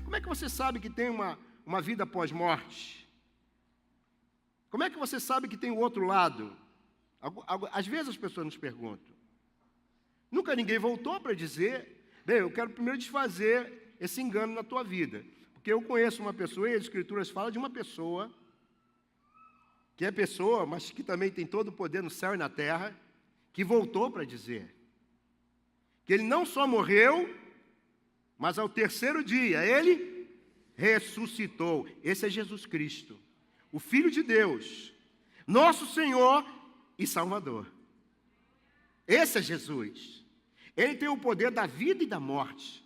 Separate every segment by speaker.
Speaker 1: Como é que você sabe que tem uma vida pós-morte? Como é que você sabe que tem o outro lado? Às vezes as pessoas nos perguntam. Nunca ninguém voltou para dizer, bem, eu quero primeiro desfazer esse engano na tua vida. Porque eu conheço uma pessoa, e as Escrituras falam de uma pessoa, que é pessoa, mas que também tem todo o poder no céu e na terra, que voltou para dizer que ele não só morreu, mas ao terceiro dia ele ressuscitou. Esse é Jesus Cristo, o Filho de Deus, nosso Senhor e Salvador. Esse é Jesus. Ele tem o poder da vida e da morte.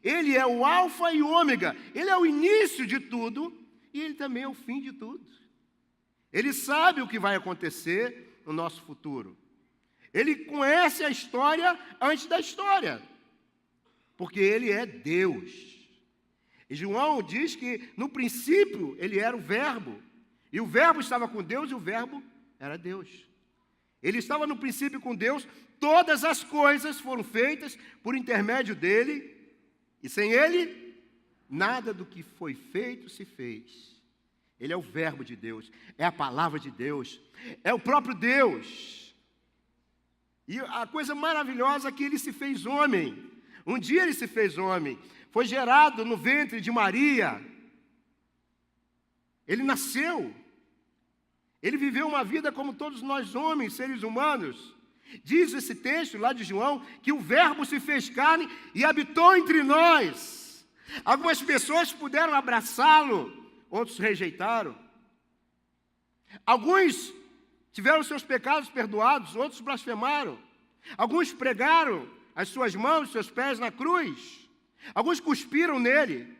Speaker 1: Ele é o alfa e o ômega. Ele é o início de tudo e ele também é o fim de tudo. Ele sabe o que vai acontecer no nosso futuro. Ele conhece a história antes da história, porque ele é Deus. E João diz que no princípio ele era o Verbo, e o Verbo estava com Deus e o Verbo era Deus. Ele estava no princípio com Deus, todas as coisas foram feitas por intermédio dele, e sem ele, nada do que foi feito se fez. Ele é o Verbo de Deus, é a palavra de Deus, é o próprio Deus. E a coisa maravilhosa é que ele se fez homem. Um dia ele se fez homem, foi gerado no ventre de Maria. Ele nasceu. Ele viveu uma vida como todos nós homens, seres humanos. Diz esse texto lá de João que o Verbo se fez carne e habitou entre nós. Algumas pessoas puderam abraçá-lo, outros rejeitaram. Alguns tiveram seus pecados perdoados, outros blasfemaram. Alguns pregaram as suas mãos, seus pés na cruz. Alguns cuspiram nele.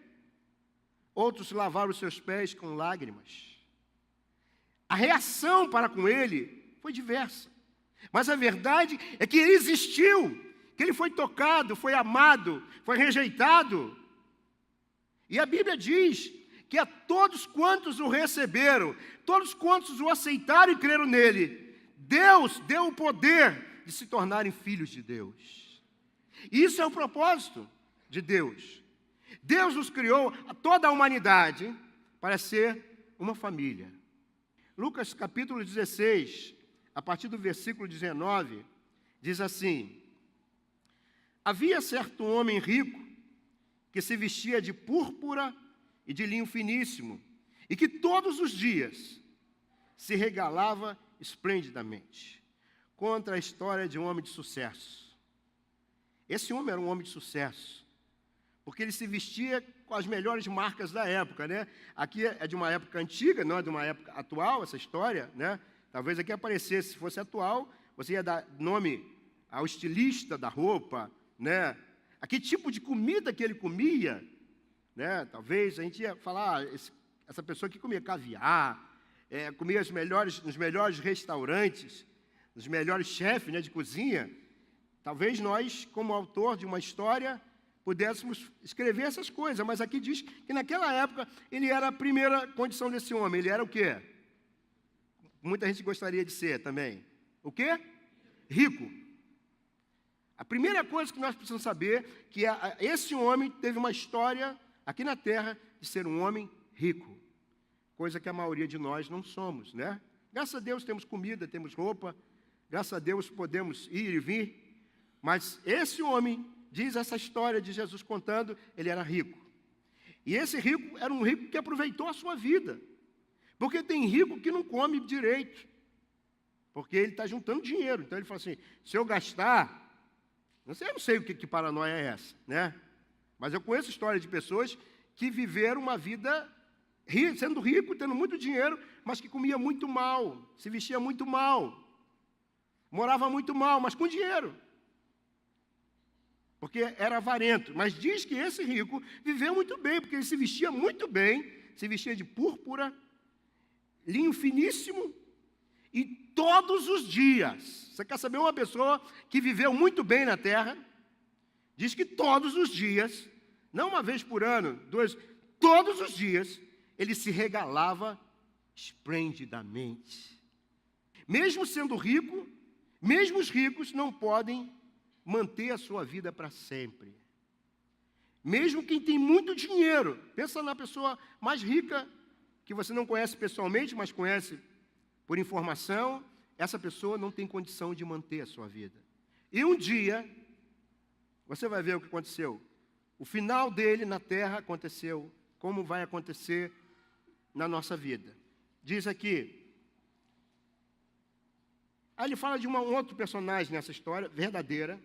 Speaker 1: Outros lavaram os seus pés com lágrimas. A reação para com ele foi diversa. Mas a verdade é que ele existiu, que ele foi tocado, foi amado, foi rejeitado. E a Bíblia diz que a todos quantos o receberam, todos quantos o aceitaram e creram nele, Deus deu o poder de se tornarem filhos de Deus. Isso é o propósito de Deus. Deus nos criou, toda a humanidade, para ser uma família. Lucas capítulo 16, a partir do versículo 19, diz assim: havia certo homem rico que se vestia de púrpura e de linho finíssimo, e que todos os dias se regalava esplendidamente. Conta a história de um homem de sucesso. Esse homem era um homem de sucesso, porque ele se vestia com as melhores marcas da época, né? Aqui é de uma época antiga, não é de uma época atual, essa história, né? Talvez aqui aparecesse, se fosse atual, você ia dar nome ao estilista da roupa, né? A que tipo de comida que ele comia, né? Talvez a gente ia falar, essa pessoa que comia caviar, comia nos melhores restaurantes, nos melhores chefes, né, de cozinha. Talvez nós, como autor de uma história, pudéssemos escrever essas coisas, mas aqui diz que naquela época ele era a primeira condição desse homem. Ele era o quê? Muita gente gostaria de ser também. O quê? Rico. A primeira coisa que nós precisamos saber que esse homem teve uma história aqui na terra de ser um homem rico, coisa que a maioria de nós não somos, né? Graças a Deus temos comida, temos roupa, graças a Deus podemos ir e vir, mas esse homem, diz essa história de Jesus contando, ele era rico. E esse rico era um rico que aproveitou a sua vida, porque tem rico que não come direito, porque ele está juntando dinheiro. Então ele fala assim, se eu gastar, eu não sei o que paranoia é essa, né? Mas eu conheço história de pessoas que viveram uma vida sendo rico, tendo muito dinheiro, mas que comia muito mal, se vestia muito mal, morava muito mal, mas com dinheiro, porque era avarento. Mas diz que esse rico viveu muito bem, porque ele se vestia muito bem, se vestia de púrpura, linho finíssimo, e todos os dias, você quer saber uma pessoa que viveu muito bem na terra? Diz que todos os dias, não uma vez por ano, todos os dias, ele se regalava esplendidamente. Mesmo sendo rico, mesmo os ricos não podem manter a sua vida para sempre. Mesmo quem tem muito dinheiro, pensa na pessoa mais rica, que você não conhece pessoalmente, mas conhece por informação, essa pessoa não tem condição de manter a sua vida. E um dia, você vai ver o que aconteceu. O final dele na terra aconteceu, como vai acontecer na nossa vida. Diz aqui, aí ele fala de um outro personagem nessa história, verdadeira.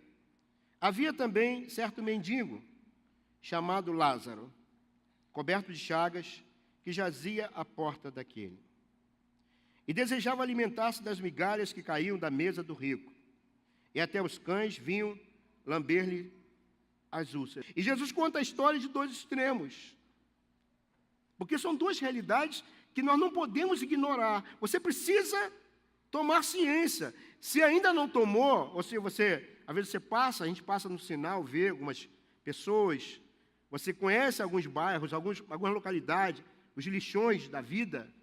Speaker 1: Havia também certo mendigo, chamado Lázaro, coberto de chagas, que jazia à porta daquele. E desejava alimentar-se das migalhas que caíam da mesa do rico. E até os cães vinham lamber-lhe as úlceras. E Jesus conta a história de dois extremos. Porque são duas realidades que nós não podemos ignorar. Você precisa tomar ciência. Se ainda não tomou, ou se você, às vezes você passa, a gente passa no sinal, vê algumas pessoas, você conhece alguns bairros, algumas localidades, os lixões da vida.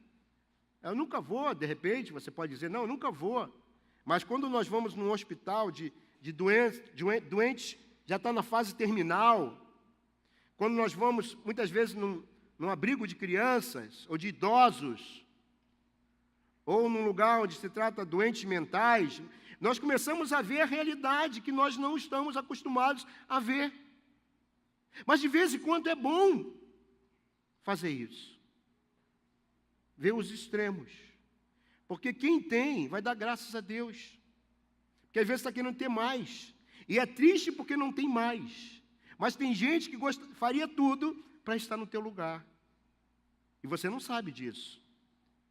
Speaker 1: Eu nunca vou, de repente, você pode dizer, não, eu nunca vou. Mas quando nós vamos num hospital de doentes, já está na fase terminal. Quando nós vamos, muitas vezes, num abrigo de crianças ou de idosos, ou num lugar onde se trata de doentes mentais, nós começamos a ver a realidade que nós não estamos acostumados a ver. Mas de vez em quando é bom fazer isso. Ver os extremos. Porque quem tem vai dar graças a Deus. Porque às vezes está querendo ter mais. E é triste porque não tem mais. Mas tem gente que faria tudo para estar no teu lugar. E você não sabe disso.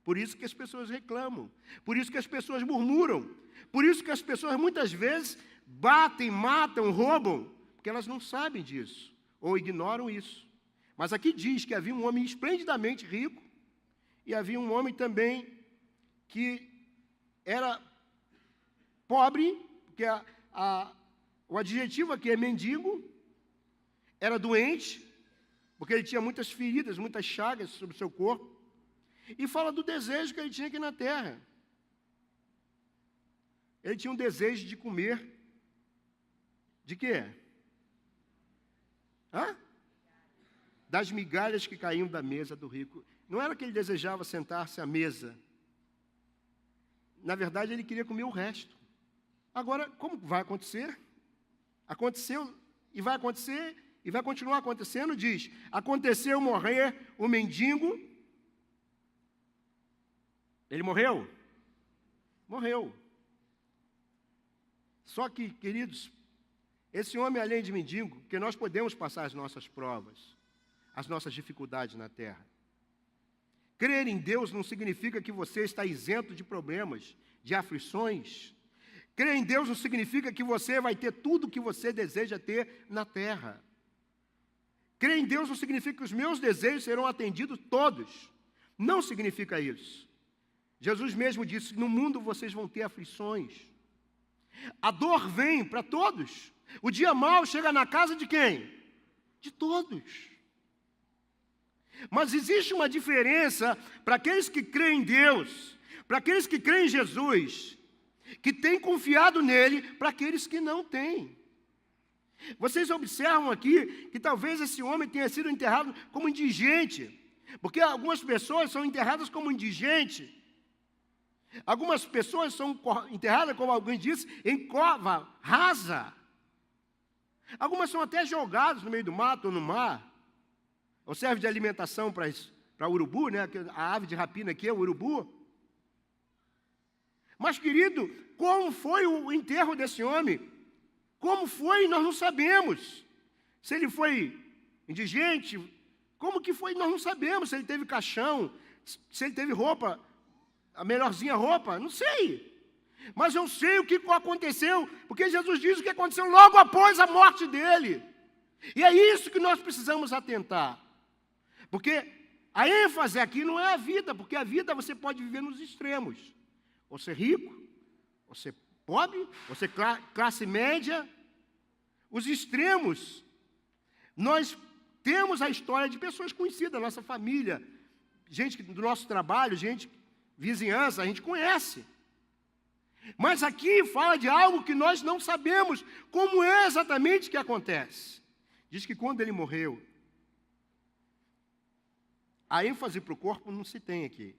Speaker 1: Por isso que as pessoas reclamam. Por isso que as pessoas murmuram. Por isso que as pessoas muitas vezes batem, matam, roubam. Porque elas não sabem disso. Ou ignoram isso. Mas aqui diz que havia um homem esplendidamente rico. E havia um homem também que era pobre. Porque o adjetivo aqui é mendigo. Era doente. Porque ele tinha muitas feridas, muitas chagas sobre o seu corpo. E fala do desejo que ele tinha aqui na terra. Ele tinha um desejo de comer. De quê? Das migalhas que caíam da mesa do rico. Não era que ele desejava sentar-se à mesa. Na verdade, ele queria comer o resto. Agora, como vai acontecer? Aconteceu e vai acontecer e vai continuar acontecendo, diz. Aconteceu morrer o mendigo. Ele morreu? Morreu. Só que, queridos, esse homem, além de mendigo, que nós podemos passar as nossas provas, as nossas dificuldades na terra. Crer em Deus não significa que você está isento de problemas, de aflições. Crer em Deus não significa que você vai ter tudo o que você deseja ter na terra. Crer em Deus não significa que os meus desejos serão atendidos todos. Não significa isso. Jesus mesmo disse, no mundo vocês vão ter aflições. A dor vem para todos. O dia mau chega na casa de quem? De todos. Mas existe uma diferença para aqueles que creem em Deus, para aqueles que creem em Jesus, que têm confiado nele, para aqueles que não têm. Vocês observam aqui que talvez esse homem tenha sido enterrado como indigente, porque algumas pessoas são enterradas como indigente. Algumas pessoas são enterradas, como alguém disse, em cova rasa. Algumas são até jogadas no meio do mato ou no mar. Ou serve de alimentação para urubu, né? A ave de rapina aqui é o urubu. Mas, querido, como foi o enterro desse homem? Como foi, nós não sabemos. Se ele foi indigente, como que foi, nós não sabemos. Se ele teve caixão, se ele teve roupa, a melhorzinha roupa, não sei. Mas eu sei o que aconteceu, porque Jesus diz o que aconteceu logo após a morte dele. E é isso que nós precisamos atentar. Porque a ênfase aqui não é a vida, porque a vida você pode viver nos extremos. Ou ser rico, ou ser pobre, ou ser classe média. Os extremos, nós temos a história de pessoas conhecidas da nossa família, gente do nosso trabalho, gente, vizinhança, a gente conhece. Mas aqui fala de algo que nós não sabemos como é exatamente que acontece. Diz que quando ele morreu, a ênfase para o corpo não se tem aqui,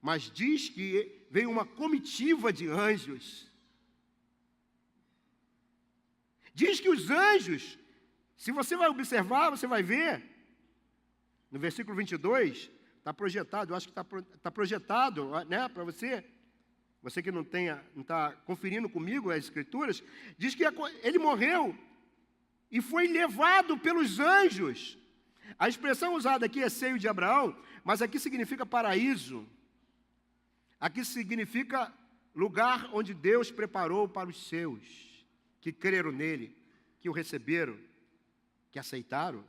Speaker 1: mas diz que veio uma comitiva de anjos. Diz que os anjos, se você vai observar, você vai ver, no versículo 22, está projetado, eu acho que está projetado, né, para você que não está conferindo comigo as Escrituras, diz que ele morreu e foi levado pelos anjos. A expressão usada aqui é seio de Abraão, mas aqui significa paraíso. Aqui significa lugar onde Deus preparou para os seus, que creram nele, que o receberam, que aceitaram.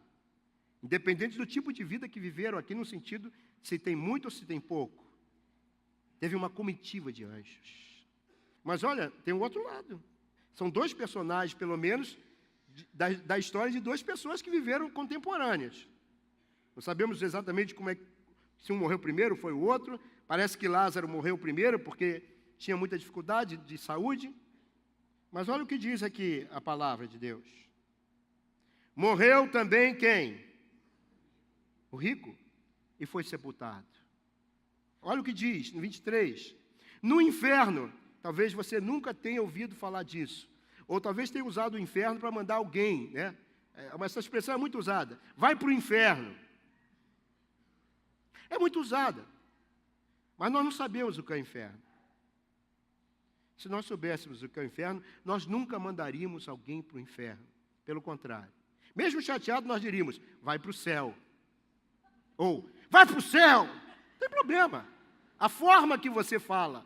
Speaker 1: Independente do tipo de vida que viveram aqui, no sentido se tem muito ou se tem pouco. Teve uma comitiva de anjos. Mas olha, tem um outro lado. São dois personagens, pelo menos, da história de duas pessoas que viveram contemporâneas. Não sabemos exatamente como é, se um morreu primeiro, foi o outro. Parece que Lázaro morreu primeiro, porque tinha muita dificuldade de saúde. Mas olha o que diz aqui a palavra de Deus. Morreu também quem? O rico, e foi sepultado. Olha o que diz, no 23. No inferno, talvez você nunca tenha ouvido falar disso, ou talvez tenha usado o inferno para mandar alguém, né? Essa expressão é muito usada. Vai para o inferno. É muito usada, mas nós não sabemos o que é o inferno. Se nós soubéssemos o que é o inferno, nós nunca mandaríamos alguém para o inferno. Pelo contrário. Mesmo chateado, nós diríamos, vai para o céu. Ou, vai para o céu. Não tem problema. A forma que você fala.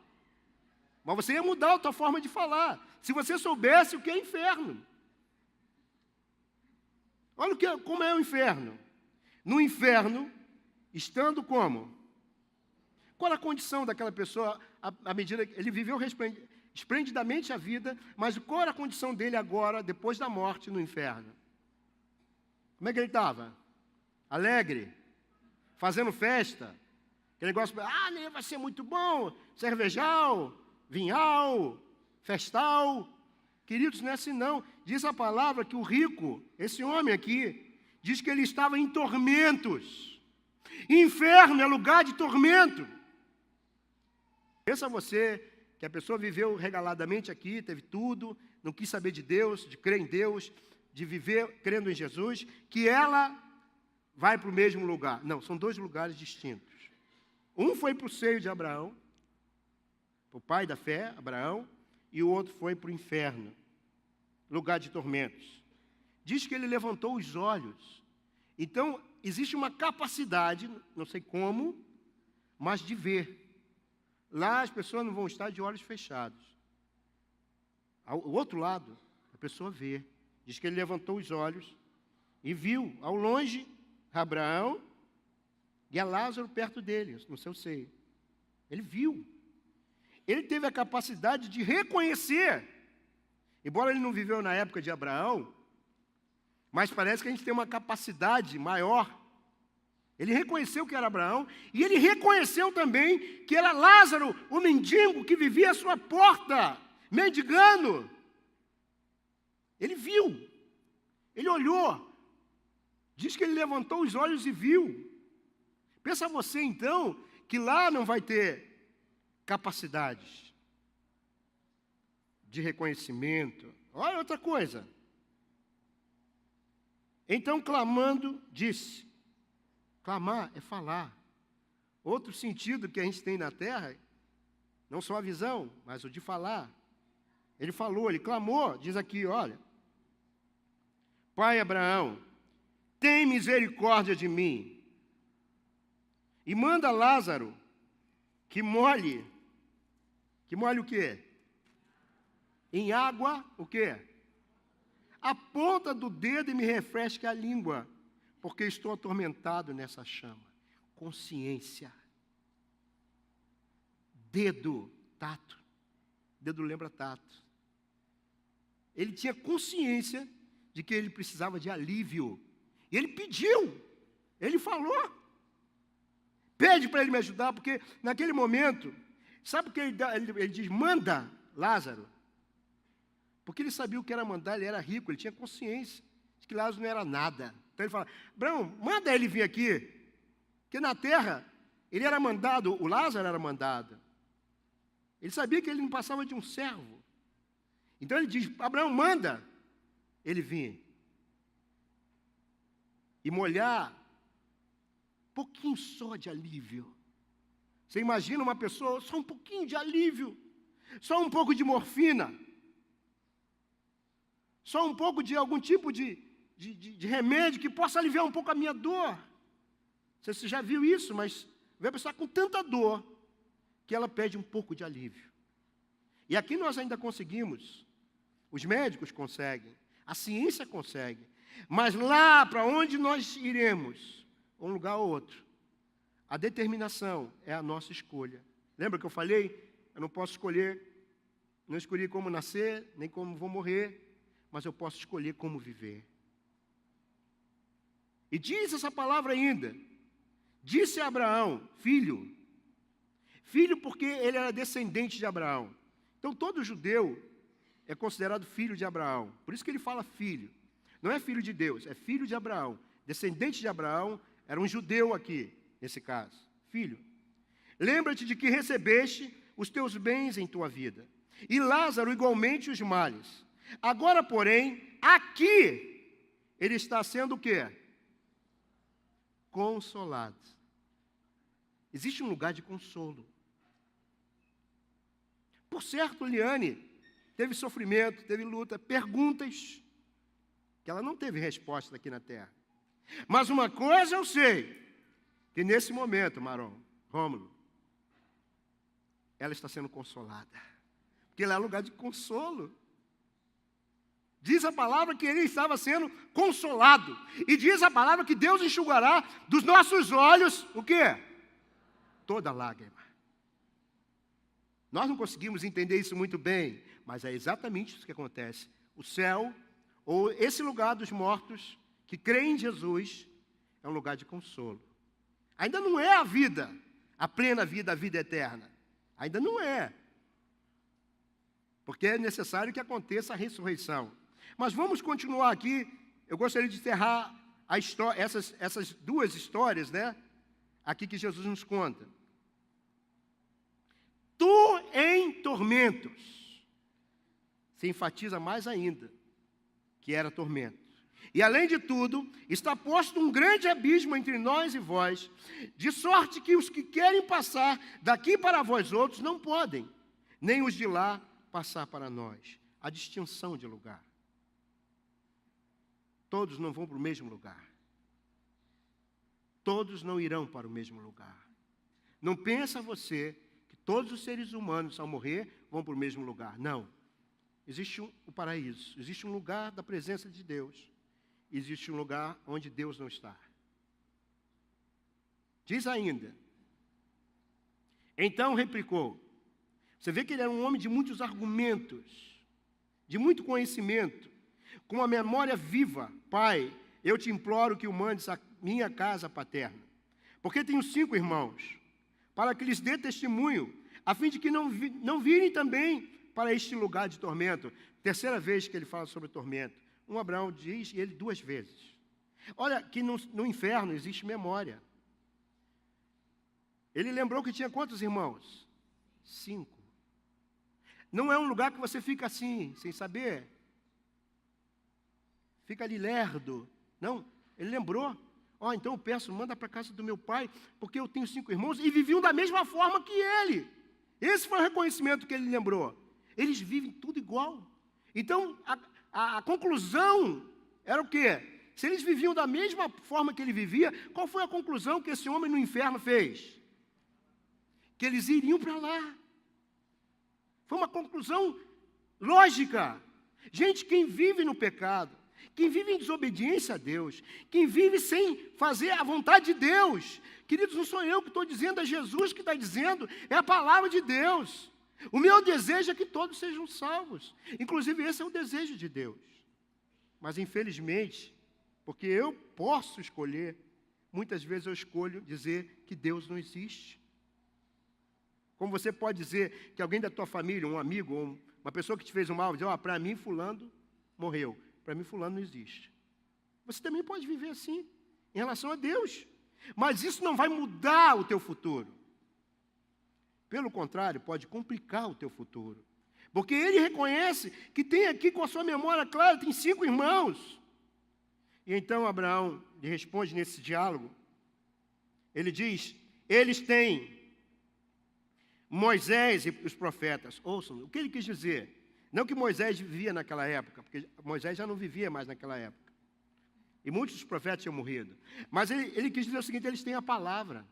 Speaker 1: Mas você ia mudar a tua forma de falar. Se você soubesse o que é inferno. Olha como é o inferno. No inferno, estando como? Qual a condição daquela pessoa à medida que ele viveu esplendidamente a vida, mas qual era a condição dele agora, depois da morte no inferno? Como é que ele estava? Alegre? Fazendo festa? Aquele negócio, vai ser muito bom, cervejal, vinhal, festal. Queridos, não é assim não. Diz a palavra que o rico, esse homem aqui, diz que ele estava em tormentos. Inferno é lugar de tormento. Pensa você que a pessoa viveu regaladamente aqui, teve tudo, não quis saber de Deus, de crer em Deus, de viver crendo em Jesus, que ela vai para o mesmo lugar. Não, são dois lugares distintos. Um foi para o seio de Abraão, para o pai da fé, Abraão, e o outro foi para o inferno, lugar de tormentos. Diz que ele levantou os olhos. Então, existe uma capacidade, não sei como, mas de ver. Lá as pessoas não vão estar de olhos fechados. O outro lado, a pessoa vê. Diz que ele levantou os olhos e viu, ao longe, Abraão e a Lázaro perto dele, no seu seio. Ele viu. Ele teve a capacidade de reconhecer. Embora ele não viveu na época de Abraão, mas parece que a gente tem uma capacidade maior. Ele reconheceu que era Abraão, e ele reconheceu também que era Lázaro, o mendigo que vivia à sua porta, mendigando. Ele viu, ele olhou, diz que ele levantou os olhos e viu. Pensa você então, que lá não vai ter capacidades de reconhecimento. Olha outra coisa. Então, clamando, disse. Clamar é falar. Outro sentido que a gente tem na terra, não só a visão, mas o de falar. Ele falou, ele clamou, diz aqui, olha. Pai Abraão, tem misericórdia de mim. E manda Lázaro que molhe o quê? Em água, o quê? A ponta do dedo e me refresque a língua, porque estou atormentado nessa chama. Consciência. Dedo, tato. Dedo lembra tato. Ele tinha consciência de que ele precisava de alívio. E ele pediu. Ele falou. Pede para ele me ajudar, porque naquele momento, sabe o que ele diz? Manda Lázaro. Porque ele sabia o que era mandar, ele era rico, ele tinha consciência que Lázaro não era nada. Então ele fala, Abraão, manda ele vir aqui, porque na terra ele era mandado, o Lázaro era mandado. Ele sabia que ele não passava de um servo. Então ele diz, Abraão, manda ele vir. E molhar um pouquinho só de alívio. Você imagina uma pessoa, só um pouquinho de alívio, só um pouco de morfina, só um pouco de algum tipo de remédio que possa aliviar um pouco a minha dor. Você já viu isso, mas vê a pessoa com tanta dor que ela pede um pouco de alívio. E aqui nós ainda conseguimos, os médicos conseguem, a ciência consegue, mas lá para onde nós iremos, um lugar ou outro, a determinação é a nossa escolha. Lembra que eu falei? Eu não posso escolher, não escolhi como nascer, nem como vou morrer, mas eu posso escolher como viver. E diz essa palavra ainda, disse a Abraão, filho porque ele era descendente de Abraão. Então todo judeu é considerado filho de Abraão, por isso que ele fala filho, não é filho de Deus, é filho de Abraão, descendente de Abraão, era um judeu aqui, nesse caso, filho. Lembra-te de que recebeste os teus bens em tua vida, e Lázaro igualmente os males. Agora, porém, aqui, ele está sendo o quê? Consolado. Existe um lugar de consolo. Por certo, Liane teve sofrimento, teve luta, perguntas que ela não teve resposta aqui na terra. Mas uma coisa eu sei, que nesse momento, Rômulo, ela está sendo consolada. Porque ela é lugar de consolo. Diz a palavra que ele estava sendo consolado. E diz a palavra que Deus enxugará dos nossos olhos, o quê? Toda lágrima. Nós não conseguimos entender isso muito bem, mas é exatamente isso que acontece. O céu, ou esse lugar dos mortos, que creem em Jesus, é um lugar de consolo. Ainda não é a vida, a plena vida, a vida eterna. Ainda não é. Porque é necessário que aconteça a ressurreição. Mas vamos continuar aqui. Eu gostaria de encerrar a história, essas duas histórias, né? Aqui que Jesus nos conta. Tu em tormentos. Se enfatiza mais ainda que era tormento. E além de tudo, está posto um grande abismo entre nós e vós, de sorte que os que querem passar daqui para vós outros não podem, nem os de lá passar para nós. A distinção de lugar. Todos não vão para o mesmo lugar. Todos não irão para o mesmo lugar. Não pensa você que todos os seres humanos, ao morrer, vão para o mesmo lugar. Não. Existe o paraíso. Existe um lugar da presença de Deus. Existe um lugar onde Deus não está. Diz ainda. Então replicou. Você vê que ele era um homem de muitos argumentos, de muito conhecimento, com uma memória viva. Pai, eu te imploro que o mandes à minha casa paterna, porque tenho 5 irmãos, para que lhes dê testemunho, a fim de que não virem também para este lugar de tormento. Terceira vez que ele fala sobre tormento. Abraão diz, e ele 2 vezes. Olha, que no inferno existe memória. Ele lembrou que tinha quantos irmãos? 5. Não é um lugar que você fica assim, sem saber. Fica ali lerdo. Não, ele lembrou. Então eu peço, manda para a casa do meu pai, porque eu tenho 5 irmãos e viviam da mesma forma que ele. Esse foi o reconhecimento que ele lembrou. Eles vivem tudo igual. Então, a conclusão era o quê? Se eles viviam da mesma forma que ele vivia, qual foi a conclusão que esse homem no inferno fez? Que eles iriam para lá. Foi uma conclusão lógica. Gente, quem vive no pecado, quem vive em desobediência a Deus, quem vive sem fazer a vontade de Deus, queridos, não sou eu que estou dizendo, é Jesus que está dizendo, é a palavra de Deus. O meu desejo é que todos sejam salvos. Inclusive, esse é o desejo de Deus. Mas, infelizmente, porque eu posso escolher, muitas vezes eu escolho dizer que Deus não existe. Como você pode dizer que alguém da tua família, um amigo, ou uma pessoa que te fez um mal, diz, para mim fulano morreu. Para mim fulano não existe. Você também pode viver assim, em relação a Deus. Mas isso não vai mudar o teu futuro. Pelo contrário, pode complicar o teu futuro. Porque ele reconhece que tem aqui com a sua memória clara, tem 5 irmãos. E então Abraão lhe responde nesse diálogo. Ele diz, eles têm Moisés e os profetas. Ouçam, o que ele quis dizer? Não que Moisés vivia naquela época, porque Moisés já não vivia mais naquela época. E muitos dos profetas tinham morrido. Mas ele quis dizer o seguinte, eles têm a palavra.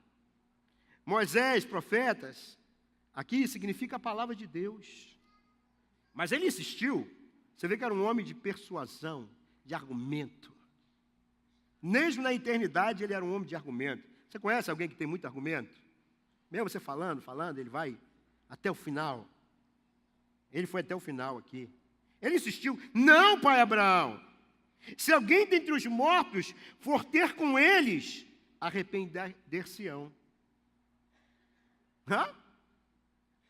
Speaker 1: Moisés, profetas, aqui significa a palavra de Deus. Mas ele insistiu. Você vê que era um homem de persuasão, de argumento. Mesmo na eternidade, ele era um homem de argumento. Você conhece alguém que tem muito argumento? Mesmo você falando, ele vai até o final. Ele foi até o final aqui. Ele insistiu, não, pai Abraão. Se alguém dentre os mortos for ter com eles, arrepender-se-ão. Hã?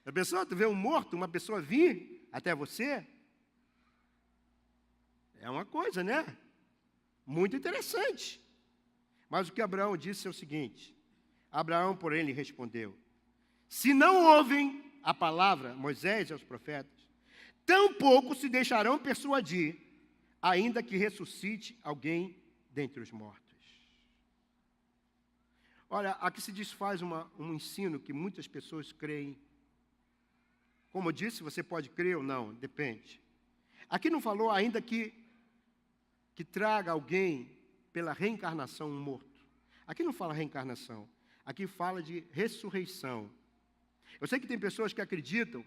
Speaker 1: A pessoa, tu vê um morto, uma pessoa vir até você, é uma coisa, né? Muito interessante. Mas o que Abraão disse é o seguinte, Abraão, porém, lhe respondeu, se não ouvem a palavra, Moisés e os profetas, tampouco se deixarão persuadir, ainda que ressuscite alguém dentre os mortos. Olha, aqui se desfaz um ensino que muitas pessoas creem. Como eu disse, você pode crer ou não, depende. Aqui não falou ainda que traga alguém pela reencarnação um morto. Aqui não fala reencarnação, aqui fala de ressurreição. Eu sei que tem pessoas que acreditam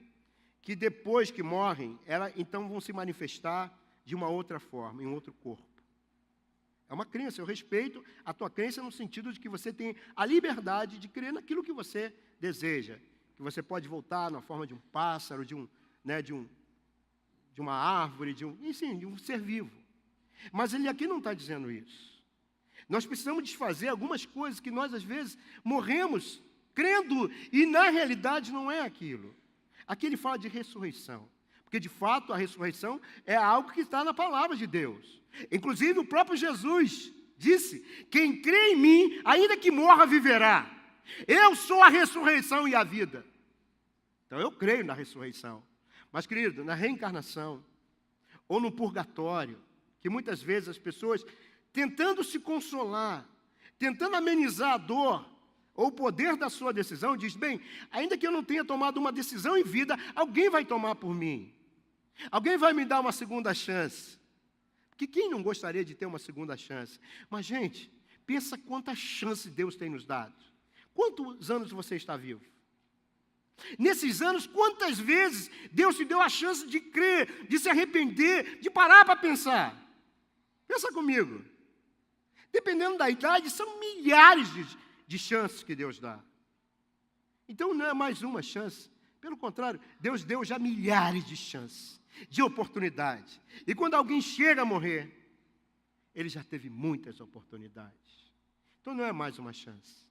Speaker 1: que depois que morrem, então vão se manifestar de uma outra forma, em um outro corpo. É uma crença, eu respeito a tua crença no sentido de que você tem a liberdade de crer naquilo que você deseja. Que você pode voltar na forma de um pássaro, de uma árvore, de um ser vivo. Mas ele aqui não está dizendo isso. Nós precisamos desfazer algumas coisas que nós, às vezes, morremos crendo, e na realidade não é aquilo. Aqui ele fala de ressurreição. Porque, de fato, a ressurreição é algo que está na palavra de Deus. Inclusive, o próprio Jesus disse, quem crê em mim, ainda que morra, viverá. Eu sou a ressurreição e a vida. Então, eu creio na ressurreição. Mas, querido, na reencarnação, ou no purgatório, que muitas vezes as pessoas, tentando se consolar, tentando amenizar a dor, ou o poder da sua decisão, diz, bem, ainda que eu não tenha tomado uma decisão em vida, alguém vai tomar por mim. Alguém vai me dar uma segunda chance. Porque quem não gostaria de ter uma segunda chance? Mas, gente, pensa quantas chances Deus tem nos dado. Quantos anos você está vivo? Nesses anos, quantas vezes Deus te deu a chance de crer, de se arrepender, de parar para pensar? Pensa comigo. Dependendo da idade, são milhares de chances que Deus dá. Então, não é mais uma chance. Pelo contrário, Deus deu já milhares de chances, de oportunidade. E quando alguém chega a morrer, ele já teve muitas oportunidades. Então não é mais uma chance.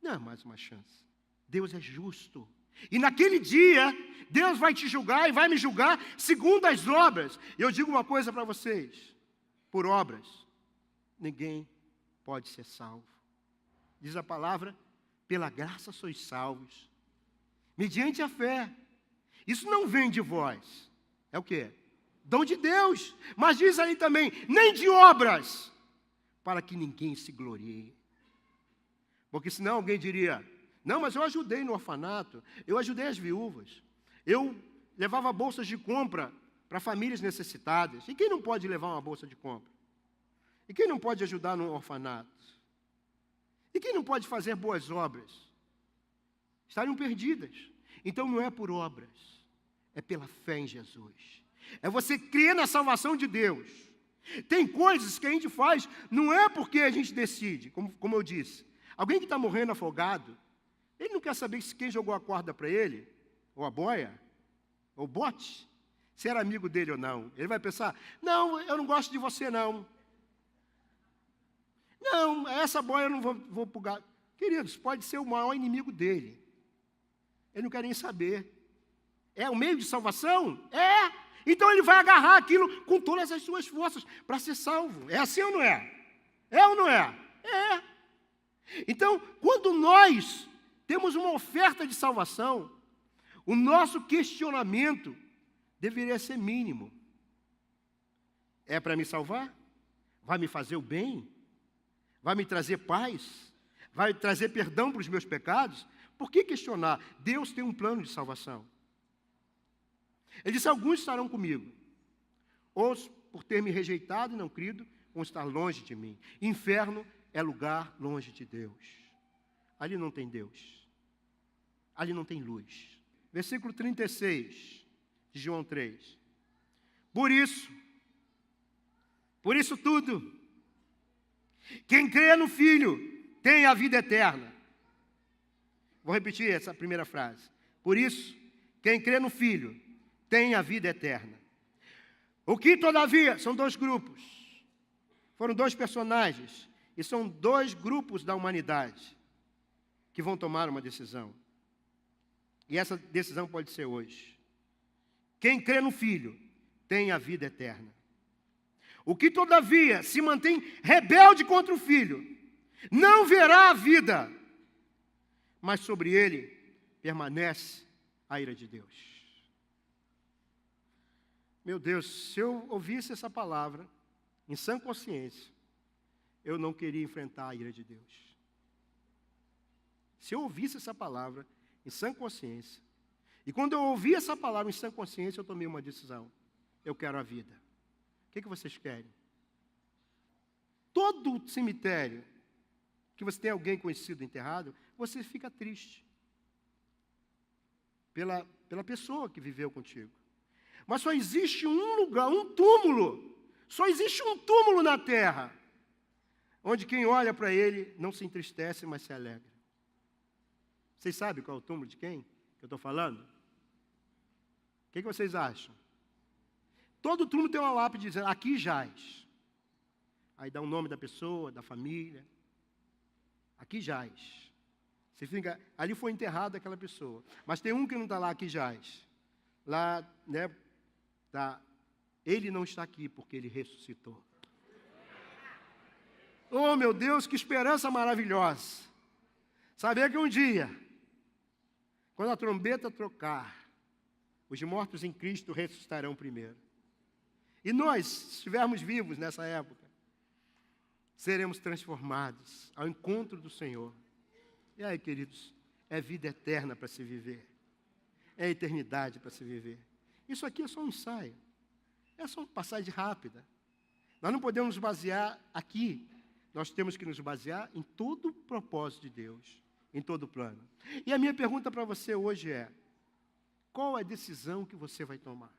Speaker 1: Não é mais uma chance. Deus é justo. E naquele dia, Deus vai te julgar e vai me julgar segundo as obras. Eu digo uma coisa para vocês. Por obras, ninguém pode ser salvo. Diz a palavra, pela graça sois salvos, mediante a fé. Isso não vem de vós. É o quê? Dom de Deus. Mas diz aí também, nem de obras, para que ninguém se glorie. Porque senão alguém diria, não, mas eu ajudei no orfanato, eu ajudei as viúvas, eu levava bolsas de compra para famílias necessitadas. E quem não pode levar uma bolsa de compra? E quem não pode ajudar no orfanato? E quem não pode fazer boas obras? Estariam perdidas. Então não é por obras, é pela fé em Jesus. É você crer na salvação de Deus. Tem coisas que a gente faz, não é porque a gente decide, como eu disse. Alguém que está morrendo afogado, ele não quer saber se quem jogou a corda para ele, ou a boia, ou o bote, se era amigo dele ou não. Ele vai pensar, não, eu não gosto de você não. Não, essa boia eu não vou pugar. Queridos, pode ser o maior inimigo dele. Ele não quer nem saber. É o meio de salvação? É. Então ele vai agarrar aquilo com todas as suas forças para ser salvo. É assim ou não é? É ou não é? É. Então, quando nós temos uma oferta de salvação, o nosso questionamento deveria ser mínimo. É para me salvar? Vai me fazer o bem? Vai me trazer paz? Vai trazer perdão para os meus pecados? Por que questionar? Deus tem um plano de salvação. Ele disse, alguns estarão comigo. Outros, por ter me rejeitado e não crido, vão estar longe de mim. Inferno é lugar longe de Deus. Ali não tem Deus. Ali não tem luz. Versículo 36 de João 3. Por isso tudo, quem crê no Filho tem a vida eterna. Vou repetir essa primeira frase. Por isso, quem crê no Filho tem a vida eterna. O que, todavia, são dois grupos. Foram dois personagens. E são dois grupos da humanidade que vão tomar uma decisão. E essa decisão pode ser hoje. Quem crê no Filho tem a vida eterna. O que, todavia, se mantém rebelde contra o Filho, não verá a vida, mas sobre ele permanece a ira de Deus. Meu Deus, se eu ouvisse essa palavra, em sã consciência, eu não queria enfrentar a ira de Deus. Se eu ouvisse essa palavra em sã consciência, e quando eu ouvi essa palavra em sã consciência, eu tomei uma decisão. Eu quero a vida. O que vocês querem? Todo cemitério que você tem alguém conhecido enterrado, você fica triste pela pessoa que viveu contigo. Mas só existe um lugar, um túmulo. Só existe um túmulo na terra, onde quem olha para ele não se entristece, mas se alegra. Vocês sabem qual é o túmulo de quem que eu estou falando? O que vocês acham? Todo túmulo tem uma lápide dizendo, aqui jaz. Aí dá o nome da pessoa, da família. Aqui jaz. Você fica, ali foi enterrada aquela pessoa. Mas tem um que não está lá, aqui jaz. Lá, né, tá, ele não está aqui porque ele ressuscitou. Oh, meu Deus, que esperança maravilhosa. Saber que um dia, quando a trombeta trocar, os mortos em Cristo ressuscitarão primeiro. E nós, se estivermos vivos nessa época, seremos transformados ao encontro do Senhor. E aí, queridos, é vida eterna para se viver. É eternidade para se viver. Isso aqui é só um ensaio. É só uma passagem rápida. Nós não podemos nos basear aqui. Nós temos que nos basear em todo o propósito de Deus, em todo o plano. E a minha pergunta para você hoje é, qual é a decisão que você vai tomar?